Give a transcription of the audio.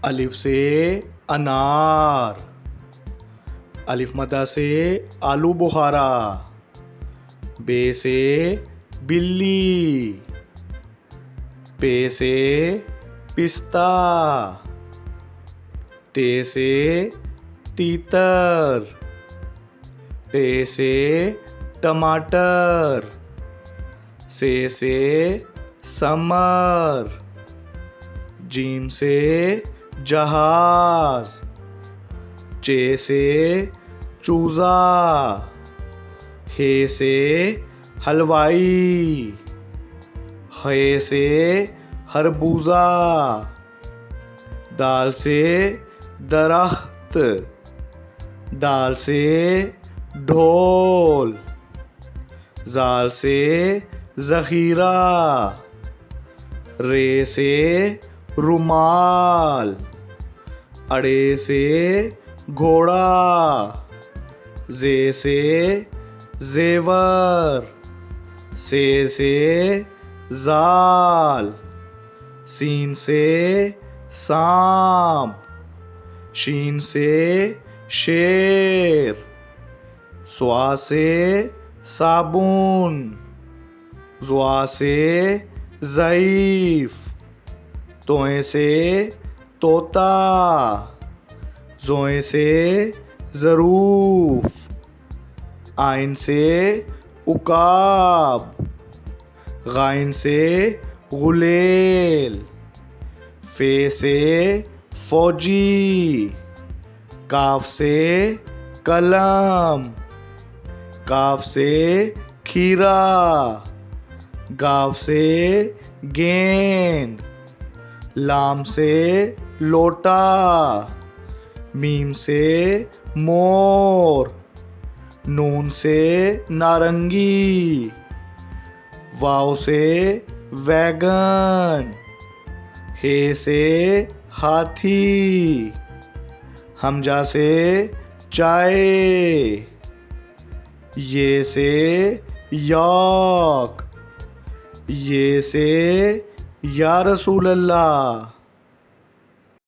अलिफ से अनार। अलिफ मद्दा से आलू बुखारा। बे से बिल्ली। पे से पिस्ता। ते से तीतर। टे से टमाटर। से समर। जीम से जहाज। चे से चूजा। हे से हलवाई। हे से खरबूजा। दाल से दरख्त। दाल से ढोल। जाल से ज़ख़ीरा। रे से रुमाल। अड़े से घोड़ा। जे से जेवर। से जाल। सीन से सांप। शीन से शेर। स्वा से साबुन। ज़्वा से ज़ईफ़। तोए से तोता। ज़ोए से ज़रूफ़। आइन से उकाब। गाइन से गुलेल। फे से फौजी। काफ से कलम। काफ से खीरा। गाफ से गेंद। लाम से लोटा। मीम से मोर। नून से नारंगी। वाव से वैगन। हे से हाथी। हमजा से चाय। ये से यॉक। ये से या रसूल अल्लाह।